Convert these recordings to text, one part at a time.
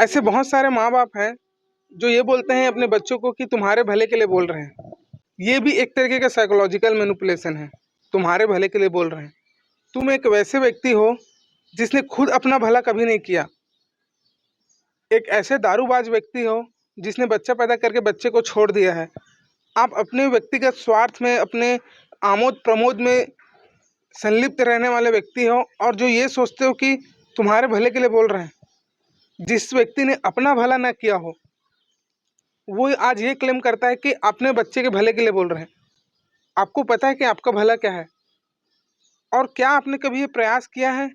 ऐसे बहुत सारे माँ-बाप हैं, जो ये बोलते हैं अपने बच्चों को कि तुम्हारे भले के लिए बोल रहे हैं। ये भी एक तरीके का साइकोलॉजिकल मैनिपुलेशन है, तुम्हारे भले के लिए बोल रहे हैं। तुम एक वैसे व्यक्ति हो, जिसने खुद अपना भला कभी नहीं किया। एक ऐसे दारूबाज व्यक्ति हो, जिसने बच्चा पैदा करके बच्चे को छोड़ दिया है। आप अपने व्यक्तिगत स्वार्थ में, अपने आमोद-प्रमोद में संलिप्त रहने वाले व्यक्ति हो और जो ये सोचते हो कि तुम्हारे भले के लिए बोल रहे हैं। जिस व्यक्ति ने अपना भला ना किया हो, वो आज ये क्लेम करता है कि अपने बच्चे के भले के लिए बोल रहे हैं। आपको पता है कि आपका भला क्या है? और क्या आपने कभी ये प्रयास किया है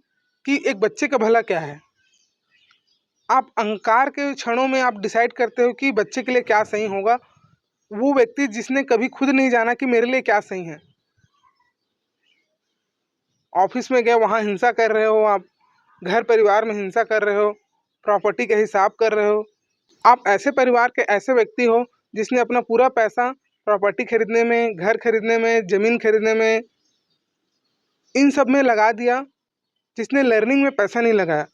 कि एक बच्चे का भला क्या है? आप अहंकार के क्षणों में आप डिसाइड करते हो कि बच्चे के लिए क्या सही होगा। वो व्यक्ति जिसने कभी खुद नहीं जाना कि मेरे लिए क्या सही है। ऑफिस में गए, वहाँ हिंसा कर रहे हो आप, घर परिवार में हिंसा कर रहे हो, प्रॉपर्टी का हिसाब कर रहे हो। आप ऐसे परिवार के ऐसे व्यक्ति हो जिसने अपना पूरा पैसा प्रॉपर्टी खरीदने में, घर खरीदने में, ज़मीन खरीदने में, इन सब में लगा दिया, जिसने लर्निंग में पैसा नहीं लगाया।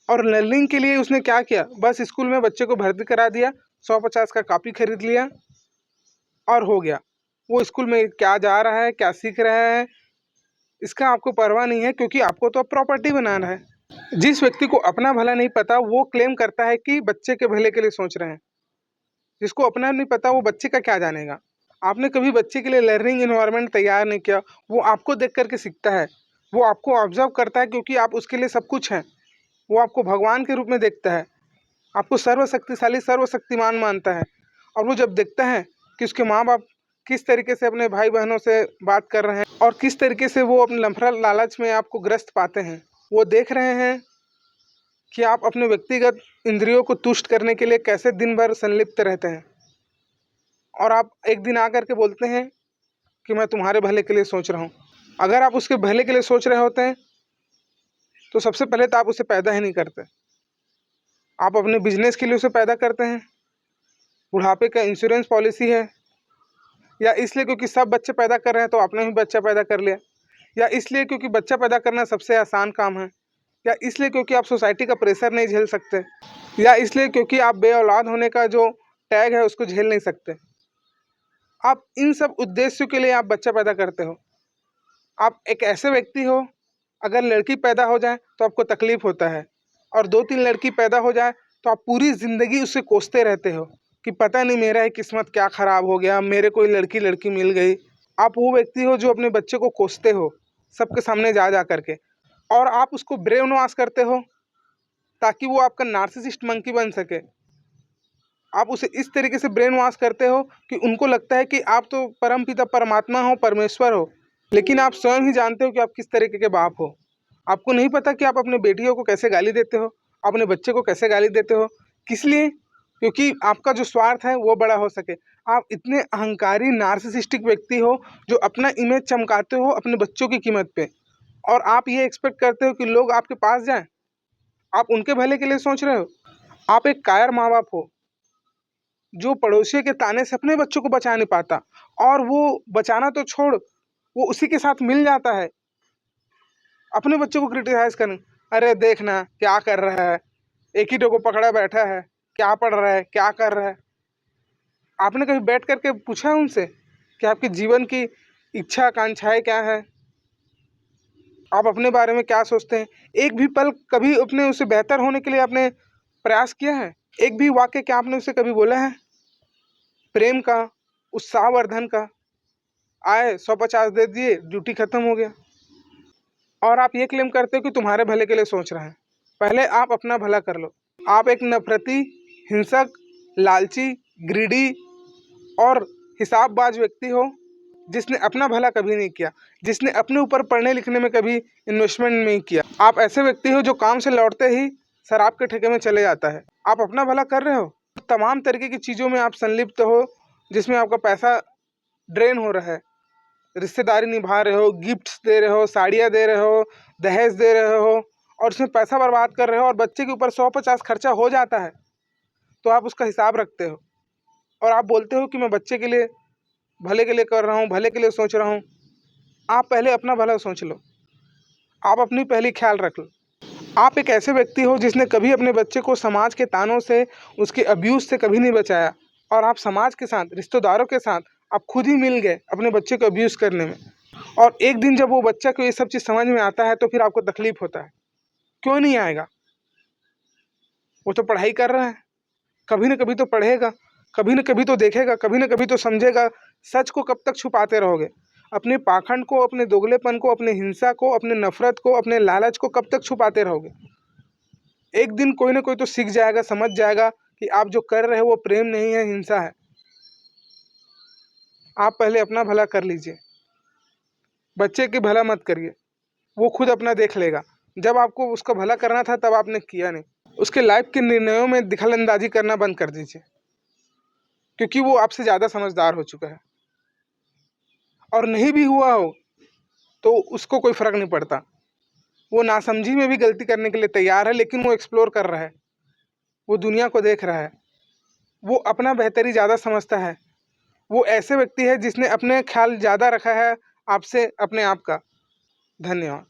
और लर्निंग के लिए उसने क्या किया, बस स्कूल में बच्चे को भर्ती करा दिया, 150 का कॉपी खरीद लिया और हो गया। वो स्कूल में क्या जा रहा है, क्या सीख रहा है, इसका आपको परवाह नहीं है, क्योंकि आपको तो अब प्रॉपर्टी बनाना है। जिस व्यक्ति को अपना भला नहीं पता, वो क्लेम करता है कि बच्चे के भले के लिए सोच रहे हैं। जिसको अपना नहीं पता, वो बच्चे का क्या जानेगा। आपने कभी बच्चे के लिए लर्निंग इन्वायरमेंट तैयार नहीं किया। वो आपको देख करके सीखता है, वो आपको ऑब्जर्व करता है, क्योंकि आप उसके लिए सब कुछ हैं। वो आपको भगवान के रूप में देखता है, आपको सर्वशक्तिशाली, सर्वशक्तिमान मानता है। और वो जब देखता है कि उसके माँ बाप किस तरीके से अपने भाई बहनों से बात कर रहे हैं और किस तरीके से वो अपने लफड़ा लालच में आपको ग्रस्त पाते हैं, वो देख रहे हैं कि आप अपने व्यक्तिगत इंद्रियों को तुष्ट करने के लिए कैसे दिन भर संलिप्त रहते हैं। और आप एक दिन आकर के बोलते हैं कि मैं तुम्हारे भले के लिए सोच रहा हूँ। अगर आप उसके भले के लिए सोच रहे होते हैं, तो सबसे पहले तो आप उसे पैदा ही नहीं करते। आप अपने बिजनेस के लिए उसे पैदा करते हैं, बुढ़ापे का इंश्योरेंस पॉलिसी है, या इसलिए क्योंकि सब बच्चे पैदा कर रहे हैं तो आपने भी बच्चा पैदा कर लिया, या इसलिए क्योंकि बच्चा पैदा करना सबसे आसान काम है, या इसलिए क्योंकि आप सोसाइटी का प्रेशर नहीं झेल सकते, या इसलिए क्योंकि आप बे औलाद होने का जो टैग है उसको झेल नहीं सकते। आप इन सब उद्देश्यों के लिए आप बच्चा पैदा करते हो। आप एक ऐसे व्यक्ति हो, अगर लड़की पैदा हो जाए तो आपको तकलीफ होता है, और 2-3 लड़की पैदा हो जाए तो आप पूरी ज़िंदगी उससे कोसते रहते हो कि पता नहीं मेरा ही किस्मत क्या ख़राब हो गया, मेरे कोई लड़की मिल गई। आप वो व्यक्ति हो जो अपने बच्चे को कोसते हो सबके सामने जा जा करके, और आप उसको ब्रेन वॉश करते हो ताकि वो आपका नार्सिसिस्ट मंकी बन सके। आप उसे इस तरीके से ब्रेन वॉश करते हो कि उनको लगता है कि आप तो परमपिता परमात्मा हो, परमेश्वर हो, लेकिन आप स्वयं ही जानते हो कि आप किस तरीके के बाप हो। आपको नहीं पता कि आप अपने बेटियों को कैसे गाली देते हो, अपने बच्चे को कैसे गाली देते हो। किस लिए? क्योंकि आपका जो स्वार्थ है वो बड़ा हो सके। आप इतने अहंकारी नार्सिसिस्टिक व्यक्ति हो जो अपना इमेज चमकाते हो अपने बच्चों की कीमत पे, और आप ये एक्सपेक्ट करते हो कि लोग आपके पास जाएं। आप उनके भले के लिए सोच रहे हो। आप एक कायर माँ बाप हो जो पड़ोसियों के ताने से अपने बच्चों को बचा नहीं पाता, और वो बचाना तो छोड़, वो उसी के साथ मिल जाता है अपने बच्चों को क्रिटिसाइज करने। अरे देखना क्या कर रहा है, एक ही टो को पकड़ा बैठा है, क्या पढ़ रहा है, क्या कर रहा है। आपने कभी बैठ करके पूछा है उनसे कि आपके जीवन की इच्छा आकांक्षाएं क्या है, आप अपने बारे में क्या सोचते हैं? एक भी पल कभी अपने उससे बेहतर होने के लिए आपने प्रयास किया है? एक भी वाक्य क्या आपने उससे कभी बोला है प्रेम का, उत्साहवर्धन का? आए 150 दे दिए, ड्यूटी खत्म हो गया। और आप ये क्लेम करते हो कि तुम्हारे भले के लिए सोच रहे हैं। पहले आप अपना भला कर लो। आप एक नफरती, हिंसक, लालची, ग्रीडी और हिसाबबाज व्यक्ति हो, जिसने अपना भला कभी नहीं किया, जिसने अपने ऊपर पढ़ने लिखने में कभी इन्वेस्टमेंट नहीं किया। आप ऐसे व्यक्ति हो जो काम से लौटते ही शराब के ठेके में चले जाता है। आप अपना भला कर रहे हो, तमाम तरीके की चीज़ों में आप संलिप्त हो जिसमें आपका पैसा ड्रेन हो रहा है। रिश्तेदारी निभा रहे हो, गिफ्ट्स दे रहे हो, साड़ियाँ दे रहे हो, दहेज दे रहे हो, और उसमें पैसा बर्बाद कर रहे हो, और बच्चे के ऊपर 100-50 खर्चा हो जाता है तो आप उसका हिसाब रखते हो, और आप बोलते हो कि मैं बच्चे के लिए भले के लिए कर रहा हूँ, भले के लिए सोच रहा हूँ। आप पहले अपना भला सोच लो, आप अपनी पहली ख्याल रख लो। आप एक ऐसे व्यक्ति हो जिसने कभी अपने बच्चे को समाज के तानों से, उसके अब्यूज़ से कभी नहीं बचाया, और आप समाज के साथ, रिश्तेदारों के साथ आप खुद ही मिल गए अपने बच्चे को अब्यूज़ करने में। और एक दिन जब वो बच्चा को ये सब चीज़ समझ में आता है तो फिर आपको तकलीफ़ होता है। क्यों नहीं आएगा? वो तो पढ़ाई कर रहा है, कभी न कभी तो पढ़ेगा, कभी न कभी तो देखेगा, कभी न कभी तो समझेगा। सच को कब तक छुपाते रहोगे? अपने पाखंड को, अपने दोगलेपन को, अपने हिंसा को, अपने नफ़रत को, अपने लालच को कब तक छुपाते रहोगे? एक दिन कोई ना कोई तो सीख जाएगा, समझ जाएगा कि आप जो कर रहे हो वो प्रेम नहीं है, हिंसा है। आप पहले अपना भला कर लीजिए, बच्चे की भला मत करिए, वो खुद अपना देख लेगा। जब आपको उसका भला करना था तब आपने किया नहीं। उसके लाइफ के निर्णयों में दखल-अंदाज़ी करना बंद कर दीजिए, क्योंकि वो आपसे ज़्यादा समझदार हो चुका है। और नहीं भी हुआ हो तो उसको कोई फ़र्क नहीं पड़ता। वो नासमझी में भी गलती करने के लिए तैयार है, लेकिन वो एक्सप्लोर कर रहा है, वो दुनिया को देख रहा है, वो अपना बेहतरी ज़्यादा समझता है। वो ऐसे व्यक्ति है जिसने अपने ख्याल ज़्यादा रखा है आपसे, अपने आप का। धन्यवाद।